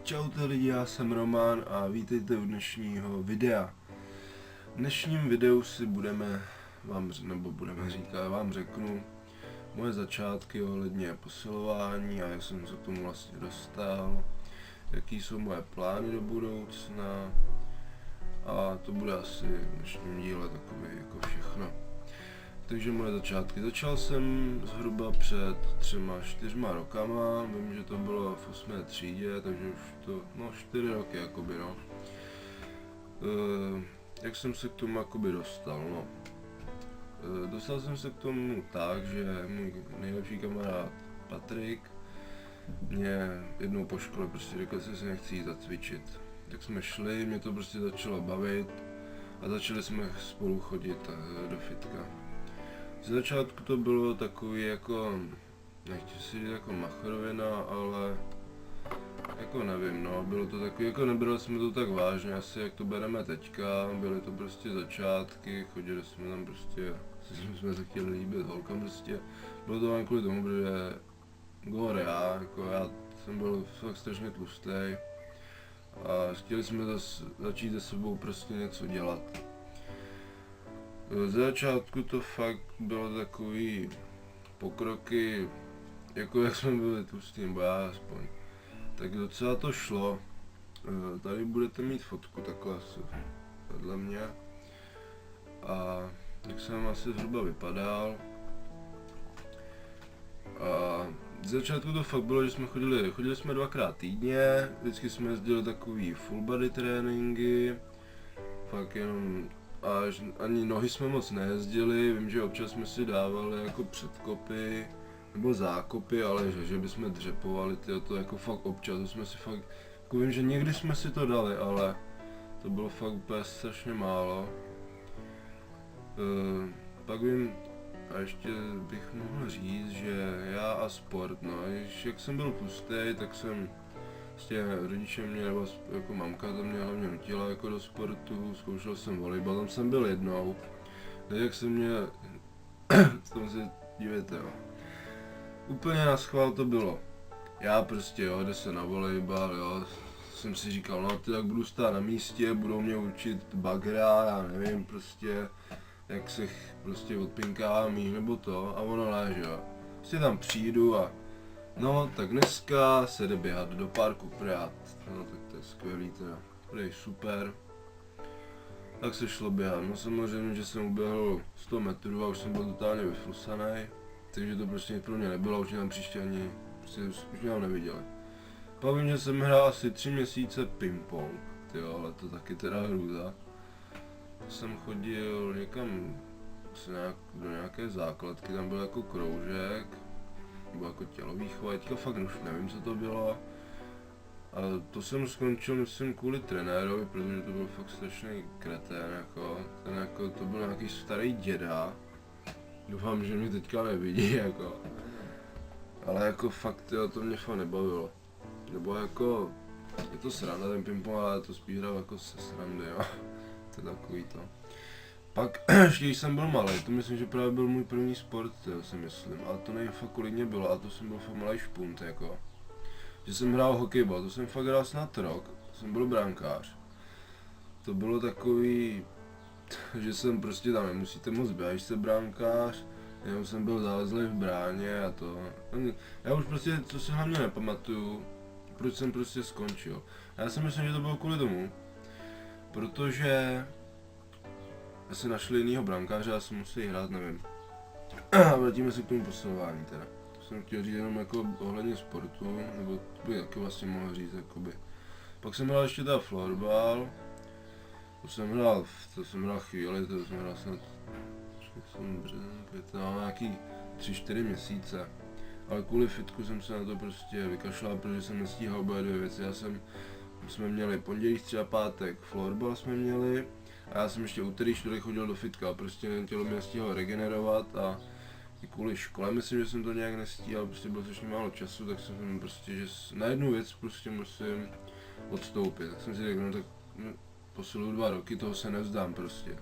Čaute lidi, já jsem Roman a vítejte u dnešního videa. V dnešním videu si vám řeknu moje začátky ohledně posilování a jak jsem se k tomu vlastně dostal, jaký jsou moje plány do budoucna a to bude asi v dnešním díle takové jako všechno. Takže moje začátky. Začal jsem zhruba před 3-4 rokama, vím, že to bylo v 8. třídě, takže už to, 4 roky jakoby, Jak jsem se k tomu jakoby dostal, Dostal jsem se k tomu tak, že můj nejlepší kamarád Patrik mě jednou po škole prostě řekl, že se nechci jít zacvičit. Tak jsme šli, mě to prostě začalo bavit a začali jsme spolu chodit do fitka. Z začátku to bylo takový jako, nechci si říct jako machrovina, ale jako nevím, bylo to takový, jako nebrali jsme to tak vážně, asi jak to bereme teďka, byly to prostě začátky, chodili jsme tam prostě, jsme se chtěli líbit holkám prostě, bylo to jen kvůli tomu, protože já jsem byl fakt strašně tlustý a chtěli jsme začít se sebou prostě něco dělat. Z začátku to fakt bylo takový pokroky, jako jak jsme byli tlustí, nebo já aspoň. Tak docela to šlo. Tady budete mít fotku takhle asi vedle mě. A jak jsem asi zhruba vypadal. A z začátku to fakt bylo, že jsme chodili jsme 2krát týdně, vždycky jsme jezdili takový full body tréninky, fakt jenom, ani nohy jsme moc nejezdili, vím, že občas jsme si dávali jako předkopy nebo zákopy, ale že bychom dřepovali to jako fakt občas, to jsme si fakt, jako vím, že někdy jsme si to dali, ale to bylo fakt úplně strašně málo. Pak vím, a ještě bych mohl říct, že já a sport, jak jsem byl tlustý, tak jsem rodiče mě, nebo jako mamka to mě hlavně nutila jako do sportu, zkoušel jsem volejbal, tam jsem byl jednou, tak jak jsem měl, z toho se dívejte, úplně na schvál to bylo, já prostě jde se na volejbal, jsem si říkal, ty jak budu stát na místě, budou mě učit bagra, já nevím, prostě, jak se prostě odpinkávám míč nebo to, a ono ne, že prostě tam přijdu a tak dneska se jde běhat do parku Prát, tak to je skvělý teda, to je super. Tak se šlo běhat, samozřejmě, že jsem uběhl 100 metrů a už jsem byl totálně vyflusaný, takže to prostě pro mě nebylo, už mě tam příště ani, už mě tam neviděli. Pak vím, že jsem hrál asi 3 měsíce ping-pong, ale to taky teda hrůza. Jsem chodil někam do nějaké základky, tam byl jako kroužek, nebo jako tělovýchova, teďka fakt už nevím, co to bylo. A to jsem skončil, myslím, kvůli trenérovi, protože to byl fakt strašný kretén, to byl nějaký starý děda. Doufám, že mě teďka nevidí, ale jako fakt, to mě fakt nebavilo. Nebo jako, je to sranda ten ping-pong, ale to spíš hrál jako se srandy, to je takový to. Pak, ještě když jsem byl malý, to myslím, že právě byl můj první sport, si myslím, ale to nevím fakt kolik mě bylo, a to jsem byl fakt malý špunt, že jsem hrál hokejbal, to jsem fakt hrál snad rok, jsem byl brankář. To bylo takový, že jsem prostě tam nemusíte moc běhat, když jste brankář, jenom jsem byl zalezlý v bráně a to. Já už prostě, co si hlavně nepamatuju, proč jsem prostě skončil. Já si myslím, že to bylo kvůli tomu, protože si našli jinýho brankáře a jsem musel hrát, nevím. A vrátíme se k tomu posilování teda. To jsem chtěl říct jenom jako ohledně sportu, nebo to by taky vlastně mohl říct, jakoby. Pak jsem hrál ještě teda florbal. To jsem hrál chvíli, to jsem hrál snad nějaký 3-4 měsíce. Ale kvůli fitku jsem se na to prostě vykašlal, protože jsem nestíhal obě dvě věci. Jsme měli pondělí, středa, pátek, florbal jsme měli. A já jsem ještě úterý, čtvrtek chodil do fitka, prostě tělo mě nestíhalo regenerovat a i kvůli škole myslím, že jsem to nějak nestíhal, prostě bylo strašně málo času, tak jsem prostě, že na jednu věc prostě musím odstoupit. Tak jsem si řekl, tak posiluju 2 roky, toho se nevzdám prostě.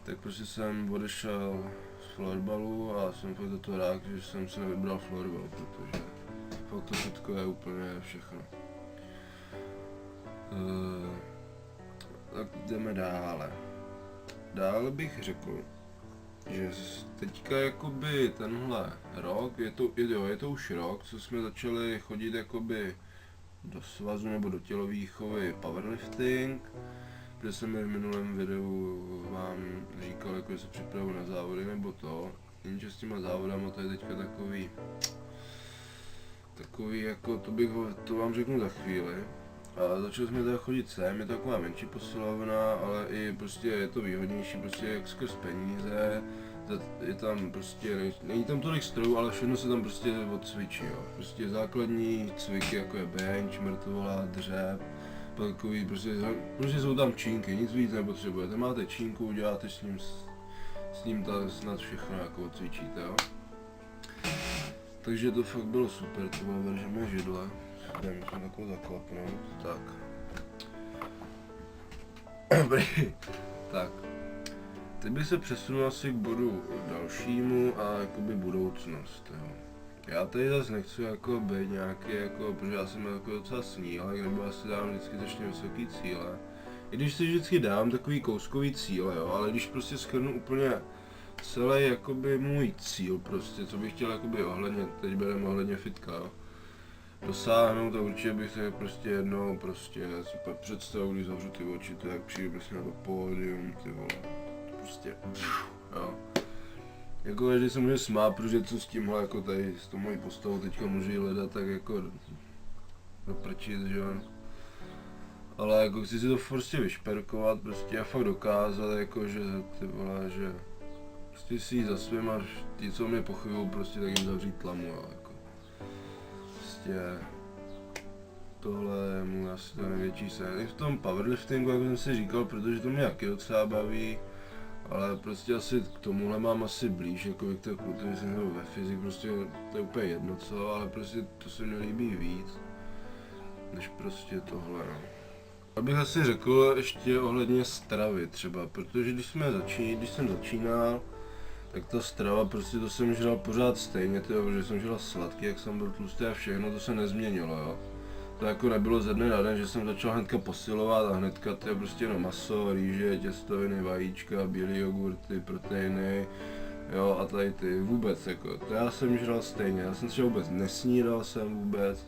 Tak prostě jsem odešel z florbalu a jsem fakt za to rád, že jsem se nevybral florbal, protože fakt to fitko je úplně všechno. Tak jdeme dále. Dále bych řekl, že teďka jakoby tenhle rok, je to už rok, co jsme začali chodit jakoby do svazu nebo do tělovýchovy powerlifting, kde jsem v minulém videu vám říkal, jako že se připravu na závody nebo to, jenže s těma závodama to je teďka takový jako, to vám řeknu za chvíli. A začali jsme teda chodit sem, je to taková menší posilovna, ale i prostě je to výhodnější, prostě jak skrz peníze, je tam prostě, není tam tolik strojů, ale všechno se tam prostě odcvičí, jo. Prostě základní cviky, jako je bench, mrtvola, dřep, takový, prostě jsou tam čínky, nic víc nepotřebujete, máte čínku, uděláte s ním snad všechno jako odcvičíte, jo. Takže to fakt bylo super, to bylo veržeme židle. Musím takovou zaklapnout, tak. Tak. Teď bych se přesunul asi k bodu dalšímu a jakoby budoucnost, jo. Já tady zase nechci jako být nějaký jako, protože já jsem jako docela snílek, nebo asi dám vždycky strašně vysoký cíle. I když si vždycky dám takový kouskový cíle, jo, ale když prostě shrnu úplně celý jakoby můj cíl prostě, co bych chtěl jakoby ohledně, teď budeme ohledně fitka, jo. Dosáhnout a určitě bych se prostě jednou prostě super představu, když zavřu ty oči, to jak přijdu prostě na to pódium, ty vole, prostě, jo. Jako každý se může smát, protože co s tímhle jako tady, s tou mojí postavou teďka může hledat tak jako doprčit, že jo. Ale jako chci si to prostě vyšperkovat prostě a fakt dokázat jako, že ty vole, že prostě si jít za svým a ti co mě pochybují prostě tak jim zavřít tlamu, jo, jako. Prostě tohle je můj asi to největší sen. I v tom powerliftingu, jak jsem si říkal, protože to mě taky docela baví, ale prostě asi k tomuhle mám asi blíž, jako k té kulturismu nebo ve fyzik, prostě to je úplně jedno co, ale prostě to se mi líbí víc, než prostě tohle, no. Abych asi řekl ještě ohledně stravy třeba, protože když jsem začínal, tak ta strava, prostě to jsem žral pořád stejně, protože jsem žral sladký, jak jsem byl tlustý a všechno, to se nezměnilo, jo. To jako nebylo ze dne na den, že jsem začal hnedka posilovat a hnedka to je prostě no maso, rýže, těstoviny, vajíčka, bílý jogurty, proteiny, jo a tady ty vůbec jako, to já jsem žral stejně, já jsem třeba vůbec nesnídal jsem vůbec.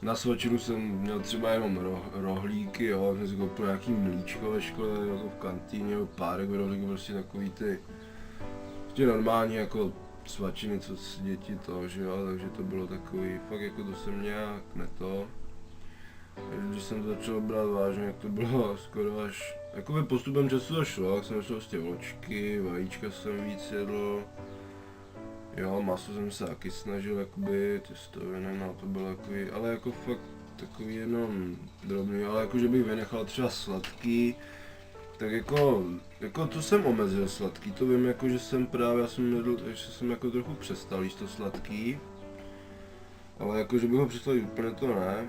Na svačinu jsem měl třeba jenom rohlíky, jo, jsem si koupil nějaký mlíčko ve škole, jako v kantýně, párek rohlíků, prostě takový ty, prostě normální jako svačiny, co si děti to, že jo, takže to bylo takový, fakt jako to jsem nějak neto. Když jsem to začal brát vážně, jak to bylo skoro až, jakoby postupem času to šlo, jak jsem začal prostě vločky, vajíčka jsem víc jedl. Jo, maso jsem se taky snažil, jakoby, těstoviny, no to bylo takový, ale jako fakt takový jenom drobný, ale jako že bych vynechal třeba sladký, tak jako to jsem omezil sladký, to vím jako, že jsem právě, že jsem jako trochu přestal jíst to sladký, ale jako, že bych ho přestal jít úplně to ne,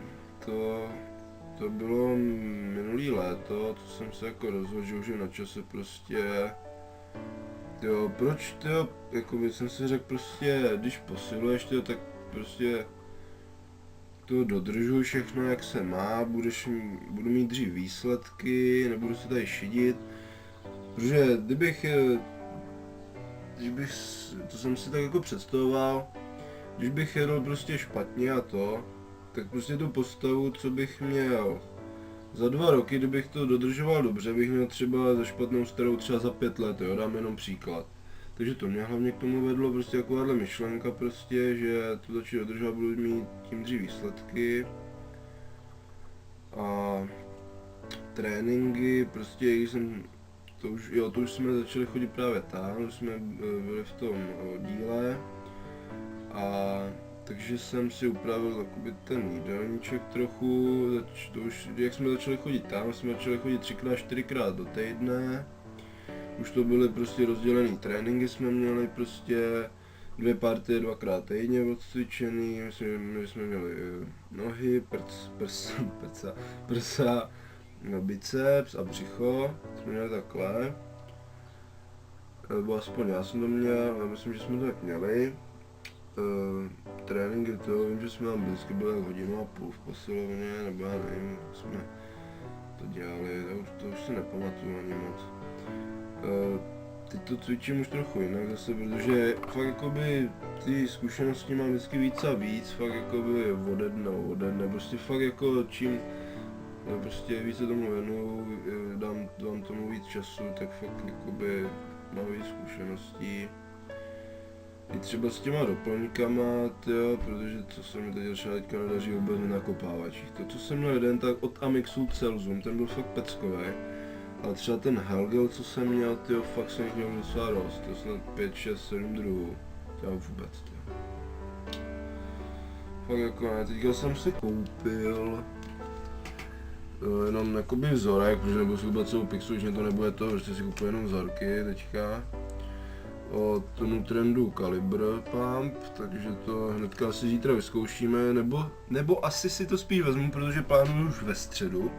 to bylo minulý léto, to jsem se jako rozhodl, že už je na čase prostě. Jo, proč to, jakoby jsem si řekl prostě, když posiluješ to, tak prostě to dodržuj všechno jak se má, budu mít dřív výsledky, nebudu se tady šidit, protože to jsem si tak jako představoval, když bych jedl prostě špatně a to, tak prostě tu postavu, co bych měl za 2 roky, kdybych to dodržoval dobře, bych měl třeba za špatnou starou třeba za 5 let, jo, dám jenom příklad. Takže to mě hlavně k tomu vedlo, prostě takováhle myšlenka prostě, že to začít dodržovat, budu mít tím dřív výsledky. A tréninky, prostě když jsem, to už jsme začali chodit právě tam, už jsme byli v tom díle. A takže jsem si upravil jakoby ten jídelníček trochu, jak jsme začali chodit tam, jsme začali chodit 3x-4x do týdne. Už to byly prostě rozdělený tréninky, jsme měli prostě 2 partie 2x týdně odcvičený, my jsme měli nohy, prsa, biceps a břicho, jsme měli takhle. Nebo aspoň já jsem to měl, ale myslím, že jsme to tak měli. tréninky to, vím, že jsme tam vždycky byli hodinu a půl v posilovně, nebo já nevím, jak jsme to dělali, to už si nepamatuju ani moc. Teď to cvičím už trochu jinak zase, protože fakt jakoby ty zkušenosti mám vždycky víc a víc, fakt jakoby ode dne, prostě fakt jako čím prostě více tomu věnuju, dám tomu víc času, tak fakt jakoby mám víc zkušeností. I třeba s těma doplňkama, tyjo, protože co se mi teď začalo teďka nedaří vůbec na nakopávačích. To, co jsem měl jeden, tak od Amixu Celzum, ten byl fakt peckový. Ale třeba ten Helgel, co jsem měl, tyjo, fakt jsem jich měl docela dost, to snad 5, 6, 7 druhů. To vůbec, tyjo. Fakt jako ne, teďka jsem si koupil jenom jakoby vzorek, protože nebudu si kupovat celou Pixu, už mě to nebude to, že si kupuji jenom vzorky teďka. Od Nutrendu Caliber Pump, takže to hnedka asi zítra vyzkoušíme, nebo asi si to spíš vezmu, protože plánuju už ve středu.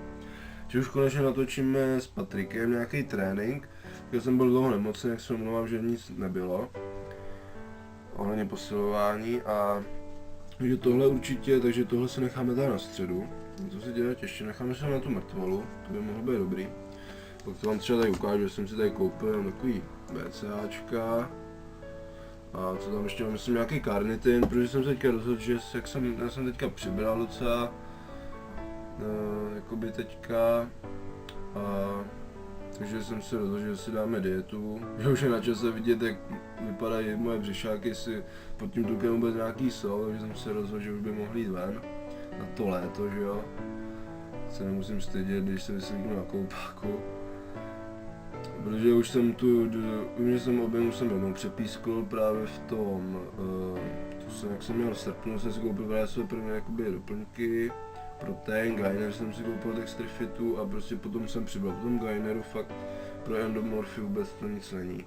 Že už konečně natočíme s Patrikem nějaký trénink, já jsem byl dlouho nemocný, jak se omlouvám, že nic nebylo ohledně posilování a takže tohle určitě, takže tohle si necháme tady na středu. To se dělat ještě, necháme se na tu mrtvolu, to by mohlo být dobrý. Pak to vám třeba tady ukážu, že jsem si tady koupil takový BCAčka. A co tam ještě mám, myslím nějaký karnitin, protože jsem se teďka rozhodl, že já jsem teďka přibral docela, jakoby teďka, takže jsem se rozhodl, že si dáme dietu. Já už je na čase vidět, jak vypadají moje břišáky, jestli pod tím tukem vůbec nějaký jsou, takže jsem se rozhodl, že už by mohli jít ven na to léto, že jo. Se nemusím stydět, když se vyslíknu na koupáku. Protože už jsem objemu jsem jednou přepískl právě v tom, jak jsem měl v srpnu, jsem si koupil právě své první jakoby doplňky, protein, gainer jsem si koupil Dextrifitu a prostě potom jsem přibral. Po tom gaineru fakt pro endomorfy vůbec to nic není.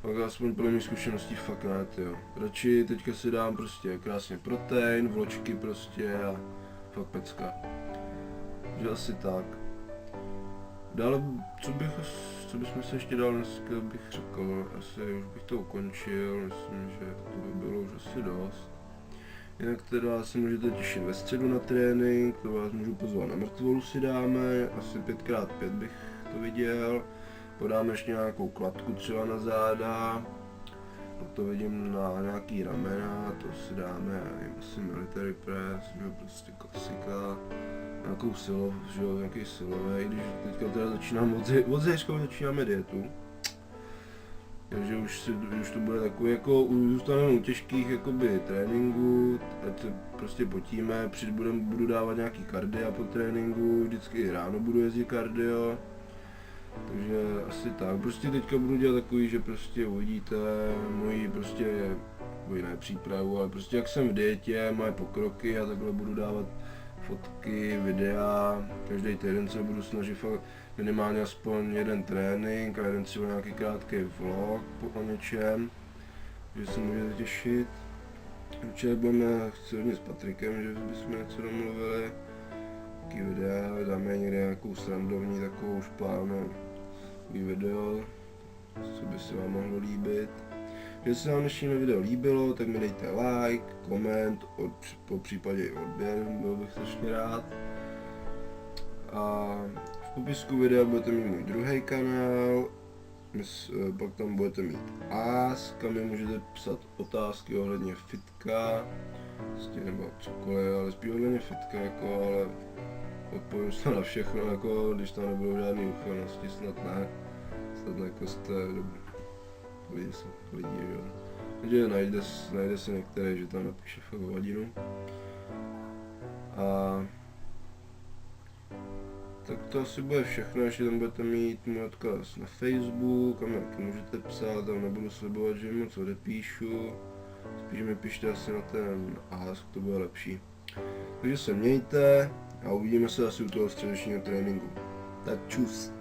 Tak aspoň pro mě zkušeností fakt ne, tyjo. Radši teďka si dám prostě krásně protein, vločky prostě a fakt pecka. Takže asi tak. Dále, co bychom se ještě dál dneska bych řekl, asi už bych to ukončil, myslím, že to by bylo už asi dost. Jinak teda se můžete těšit ve středu na trénink, to vás můžu pozvat na mrtvolu si dáme, asi 5x5 bych to viděl. Podáme ještě nějakou kladku třeba na záda, to vidím na nějaký ramena, to si dáme, nevím, asi military press, že prostě klasika. Nějakou nějaký silový, když teďka teda začínám od zítřka začínáme dietu. Takže už to bude takový jako, zůstaneme u těžkých jakoby tréninků, ať se prostě potíme, budu dávat nějaký kardia po tréninku, vždycky ráno budu jezdit kardio. Takže asi tak, prostě teďka budu dělat takový, že prostě uvidíte moji prostě, ne přípravu, ale prostě jak jsem v dietě, moje pokroky a takhle budu dávat fotky, videa, každý týden se budu snažit fakt minimálně aspoň jeden trénink a jeden třeba nějaký krátký vlog o něčem, že se můžete těšit. Určitě budeme chci hodně s Patrikem, že bychom něco domluvili, taký videa, dáme někde nějakou srandovní takovou špánu, takový video, co by se vám mohlo líbit. Když se vám dnešní video líbilo, tak mi dejte like, koment, po případě i odběr, byl bych strašně rád. A v popisku videa budete mít můj druhý kanál, pak tam budete mít Ask, kam mi můžete psat otázky ohledně fitka, nebo cokoliv, ale spíš ohledně fitka, jako, ale odpovím se na všechno, jako, když tam nebudou žádné uchylnosti, snad ne, jako jste lidi, jo. Takže najde se některé, že tam napíše fakt hodinu. A tak to asi bude všechno, ještě tam budete mít můj odkaz na Facebook, kam jak můžete psát, tam nebudu slibovat, že moc odepíšu. Spíš mi pište asi na ten Ask, to bude lepší. Takže se mějte a uvidíme se asi u toho středečního tréninku. Tak čus.